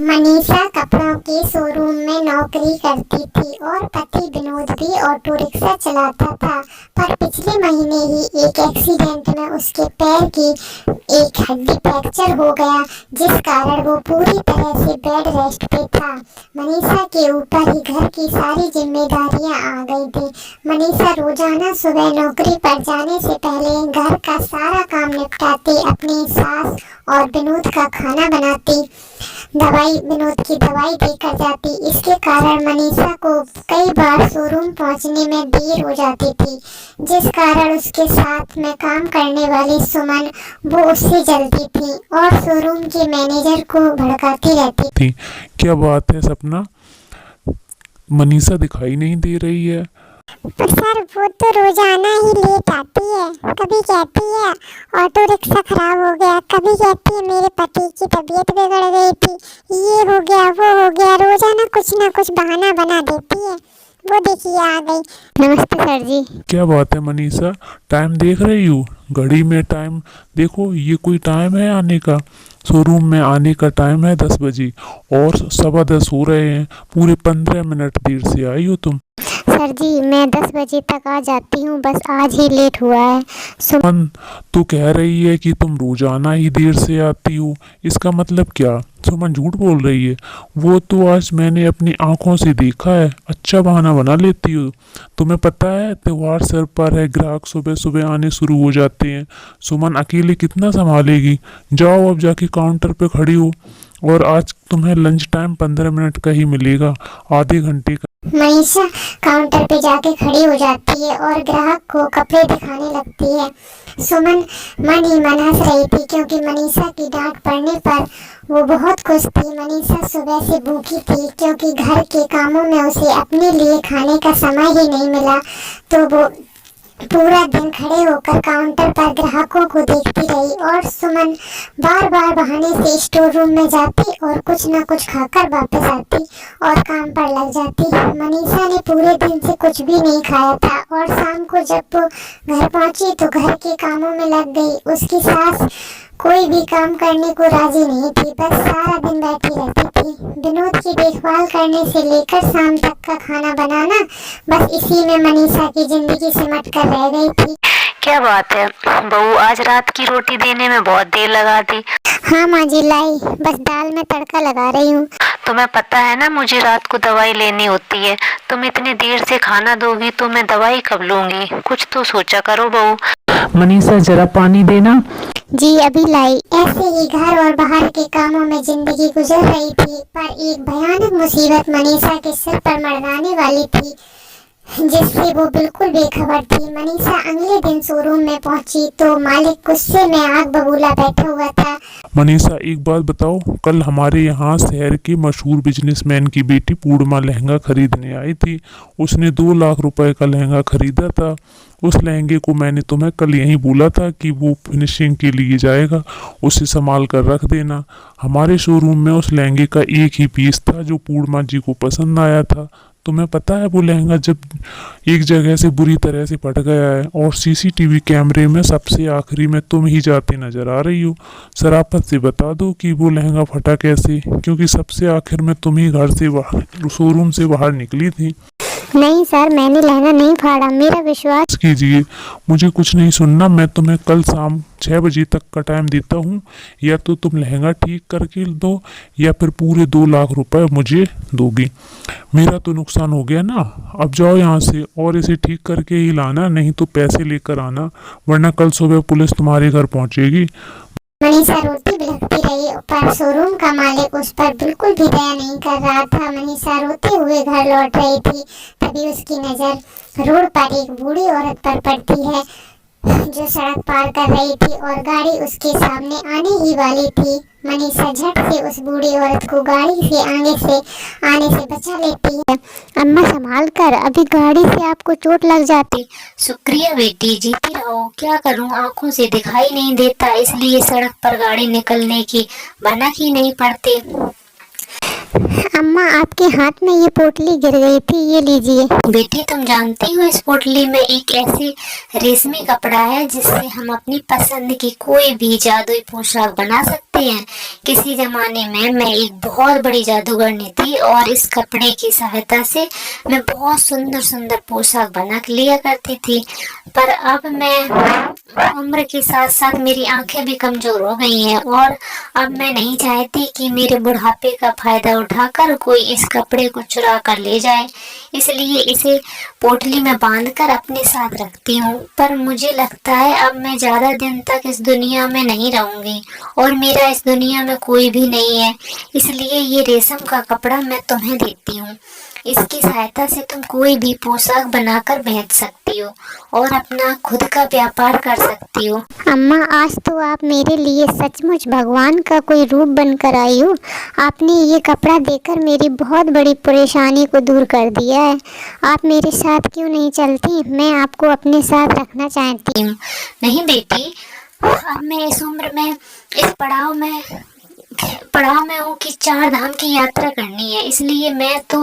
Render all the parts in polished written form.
मनीषा कपड़ों के शोरूम में नौकरी करती थी और पति विनोद भी ऑटो रिक्शा चलाता था। पर पिछले महीने ही एक एक्सीडेंट में उसके पैर की एक हड्डी फ्रैक्चर हो गया, जिस कारण वो पूरी तरह से बेड रेस्ट पे था। मनीषा के ऊपर ही घर की सारी जिम्मेदारियां आ गई थी। मनीषा रोजाना सुबह नौकरी पर जाने से पहले घर का सारा काम निपटाती, अपनी सास और विनोद का खाना बनाती, विनोद की दवाई देकर जाती। इसके कारण मनीषा को कई बार शोरूम पहुंचने में देर हो जाती थी, जिस कारण उसके साथ में काम करने वाली सुमन वो उससे जलती थी और शोरूम के मैनेजर को भड़काती रहती थी। क्या बात है सपना, मनीषा दिखाई नहीं दे रही है? पर सर वो तो रोजाना ही लेट आती है। कभी कहती है ऑटो रिक्शा खराब हो गया, कभी कहती है मेरे पति की तबीयत बिगड़ गई थी, ये हो गया वो हो गया, रोजाना कुछ ना कुछ बहाना बना देती है। वो देखिए आ गई। नमस्ते सर जी। क्या बात है मनीषा, टाइम देख रही हूँ? घड़ी में टाइम देखो, ये कोई टाइम है आने का? शोरूम में आने का टाइम है 10 बजे और 10:15 हो रहे हैं। पूरे 15 मिनट देर से आई हो तुम। सर जी मैं 10 बजे तक आ जाती हूँ, बस आज ही लेट हुआ है। सुमन तू कह रही है कि तुम रोजाना ही देर से आती हो, इसका मतलब क्या? सुमन झूठ बोल रही है। वो तो आज मैंने अपनी आंखों से देखा है। अच्छा बहाना बना लेती हो। तुम्हें पता है त्योहार सर पर है, ग्राहक सुबह सुबह आने शुरू हो जाते हैं। सुमन अकेले कितना संभालेगी? जाओ अब जाके काउंटर पे खड़ी हो, और आज तुम्हें लंच टाइम 15 मिनट का ही मिलेगा, आधे घंटे का। मनीषा काउंटर पे जाके खड़ी हो जाती है और ग्राहक को कपड़े दिखाने लगती है। सुमन मन ही मन हंस रही थी, क्योंकि मनीषा की डांट पड़ने पर वो बहुत खुश थी। मनीषा सुबह से भूखी थी, क्योंकि घर के कामों में उसे अपने लिए खाने का समय ही नहीं मिला, तो वो पूरा दिन खड़े होकर काउंटर पर ग्राहकों को देखती रही। और सुमन बार बार बहाने से स्टोर रूम में जाती और कुछ न कुछ खाकर वापस आती और काम पर लग जाती। मनीषा ने पूरे दिन से कुछ भी नहीं खाया था और शाम को जब वो घर पहुंची तो घर के कामों में लग गई। उसकी सास कोई भी काम करने को राजी नहीं थी, बस सारा दिन बैठी रहती थी। विनोद की देखभाल करने से लेकर शाम तक का खाना बनाना, बस इसी में मनीषा की जिंदगी सिमट कर रह गई थी। क्या बात है बहू, आज रात की रोटी देने में बहुत देर लगा दी। हाँ माँ जी लाई, बस दाल में तड़का लगा रही हूँ। तुम्हें पता है ना मुझे रात को दवाई लेनी होती है। तुम इतनी देर से खाना दोगी तो मैं दवाई कब लूंगी? कुछ तो सोचा करो बहू। मनीषा जरा पानी देना। जी अभी लाई। ऐसे ही घर और बाहर के कामों में जिंदगी गुजर रही थी, पर एक भयानक मुसीबत मनीषा के सिर पर मड़राने वाली थी, जिससे वो बिल्कुल बेखबर थी। मनीषा अगले दिन शोरूम में पहुंची तो मालिक गुस्से में आग बबूला बैठा हुआ था। मनीषा एक बात बताओ, कल हमारे यहाँ शहर के मशहूर बिजनेसमैन की बेटी पूर्णिमा लहंगा खरीदने आई थी। उसने 2 लाख रुपए का लहंगा खरीदा था। उस लहंगे को मैंने तुम्हें कल यहीं बोला था कि वो फिनिशिंग के लिए जाएगा, उसे संभाल कर रख देना। हमारे शोरूम में उस लहंगे का एक ही पीस था जो पूर्णिमा जी को पसंद आया था। तुम्हें पता है वो लहंगा जब एक जगह से बुरी तरह से फट गया है और सीसीटीवी कैमरे में सबसे आखिरी में तुम ही जाते नजर आ रही हो। शराफत से बता दो कि वो लहंगा फटा कैसे, क्योंकि सबसे आखिर में तुम ही घर से बाहर, शोरूम से बाहर निकली थी। नहीं सर, मैंने लहंगा नहीं फाड़ा, मेरा विश्वास कीजिए। मुझे कुछ नहीं सुनना। मैं तुम्हें कल शाम 6 बजे तक का टाइम देता हूँ। या तो तुम लहंगा ठीक करके दो या फिर पूरे 2 लाख रुपए मुझे दोगी। मेरा तो नुकसान हो गया ना। अब जाओ यहाँ से और इसे ठीक करके ही लाना, नहीं तो पैसे लेकर आना, वरना कल सुबह पुलिस तुम्हारे घर पहुँचेगी। मनीषा रोती बिलखती रही, पर शोरूम का मालिक उस पर बिल्कुल भी दया नहीं कर रहा था। मनीषा रोते हुए घर लौट रही थी, तभी उसकी नज़र रोड पर एक बूढ़ी औरत पर पड़ती है, जो सड़क पार कर रही थी और गाड़ी उसके सामने आने ही वाली थी। मनीषा झट से उस बूढ़ी औरत को गाड़ी से आने से बचा लेती है। अम्मा संभाल कर, अभी गाड़ी से आपको चोट लग जाती। शुक्रिया बेटी, जीती रहो। क्या करूं, आंखों से दिखाई नहीं देता, इसलिए सड़क पर गाड़ी निकलने की भनक ही नहीं पड़ती। अम्मा आपके हाथ में ये पोटली गिर गई थी, ये लीजिए। बेटी तुम जानती हो इस पोटली में एक ऐसी रेशमी कपड़ा है जिससे हम अपनी पसंद की कोई भी जादुई पोशाक बना सकते हैं। किसी जमाने में मैं एक बहुत बड़ी जादूगरनी थी और इस कपड़े की सहायता से मैं बहुत सुंदर सुंदर पोशाक बना लिया करती थी। पर अब मैं उम्र के साथ साथ मेरी आंखें भी कमजोर हो गई हैं और अब मैं नहीं चाहती कि मेरे बुढ़ापे का फायदा उठाकर कोई इस कपड़े को चुरा कर ले जाए, इसलिए इसे पोटली में बांधकर अपने साथ रखती हूँ। पर मुझे लगता है अब मैं ज्यादा दिन तक इस दुनिया में नहीं रहूंगी और मेरा इस दुनिया में कोई भी नहीं है, इसलिए ये रेशम का कपड़ा मैं तुम्हें देती हूँ। इसकी सहायता से तुम कोई भी पोशाक बनाकर बेच सकती हो और अपना खुद का व्यापार कर सकती हो। अम्मा आज तो आप मेरे लिए सचमुच भगवान का कोई रूप बनकर आई हो। आपने ये कपड़ा देकर मेरी बहुत बड़ी परेशानी को दूर कर दिया है। आप मेरे साथ क्यों नहीं चलती? मैं आपको अपने साथ रखना चाहती हूँ। नहीं बेटी, अब मैं इस उम्र में इस पड़ाव में हूँ कि 4 धाम की यात्रा करनी है, इसलिए मैं तो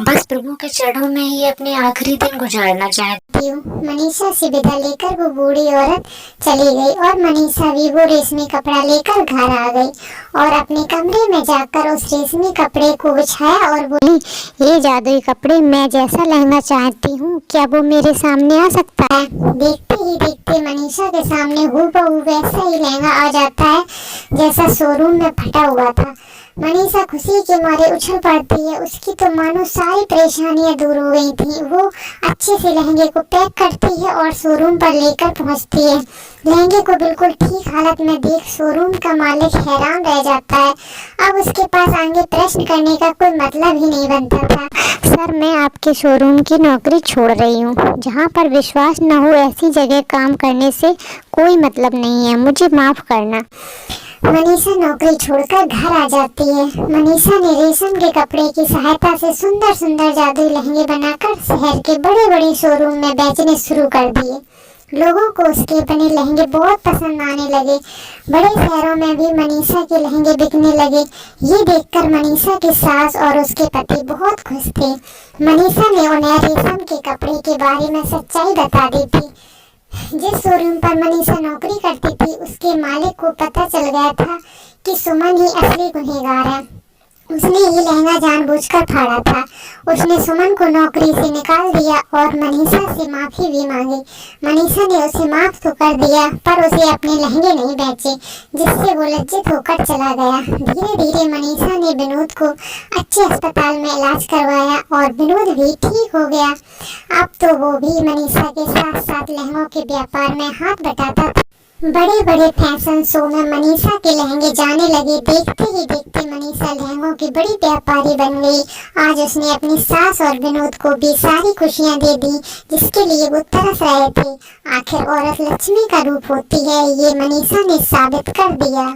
बस प्रभु के चरणों में ही अपने आखिरी दिन गुजारना चाहती हूँ। मनीषा से विदा लेकर वो बूढ़ी औरत चली गई और मनीषा भी वो रेशमी कपड़ा लेकर घर आ गई और अपने कमरे में जाकर उस रेशमी कपड़े को बिछाया और बोली, ये जादुई कपड़े मैं जैसा लहंगा चाहती हूँ क्या वो मेरे सामने आ सकता है? देखते ही देखते मनीषा के सामने हूबहू वैसा ही लहंगा आ जाता है जैसा शोरूम में फटा हुआ था। मनीषा खुशी के मारे उछल पड़ती है। उसकी तो मानो सारी परेशानियां दूर हो गई थी। वो अच्छे से लहंगे को पैक करती है और शोरूम पर लेकर पहुंचती है। लहंगे को बिल्कुल ठीक हालत में देख शोरूम का मालिक हैरान रह जाता है। अब उसके पास आगे प्रश्न करने का कोई मतलब ही नहीं बनता था। सर मैं आपके शोरूम की नौकरी छोड़ रही हूँ। जहाँ पर विश्वास न हो ऐसी जगह काम करने से कोई मतलब नहीं है, मुझे माफ करना। मनीषा नौकरी छोड़कर घर आ जाती है। मनीषा ने रेशम के कपड़े की सहायता से सुंदर सुंदर जादुई लहंगे बनाकर शहर के बड़े बड़े शोरूम में बेचने शुरू कर दिए। लोगों को उसके बने लहंगे बहुत पसंद आने लगे। बड़े शहरों में भी मनीषा के लहंगे बिकने लगे। ये देखकर मनीषा की सास और उसके पति बहुत खुश थे। मनीषा ने उन्हें रेशम के कपड़े के बारे में सच्चाई बता दी थी। जिस शोरूम पर मनीषा नौकरी करती थी उसके मालिक को पता चल गया था कि सुमन ही असली गुनहगार है। उसने ये लहंगा जानबूझकर फाड़ा था। उसने सुमन को नौकरी से निकाल दिया और मनीषा से माफी भी मांगी। मनीषा ने उसे माफ तो कर दिया पर उसे अपने लहंगे नहीं बेचे, जिससे वो लज्जित होकर चला गया। धीरे धीरे मनीषा ने विनोद को अच्छे अस्पताल में इलाज करवाया और विनोद भी ठीक हो गया। अब तो वो भी मनीषा के साथ साथ लहंगों के व्यापार में हाथ बटाता था। बड़े बड़े फैशन शो में मनीषा के लहंगे जाने लगे। देखते ही देखते मनीषा लहंगों की बड़ी व्यापारी बन गई। आज उसने अपनी सास और विनोद को भी सारी खुशियां दे दी जिसके लिए वो तरस रहे थे। आखिर औरत लक्ष्मी का रूप होती है, ये मनीषा ने साबित कर दिया।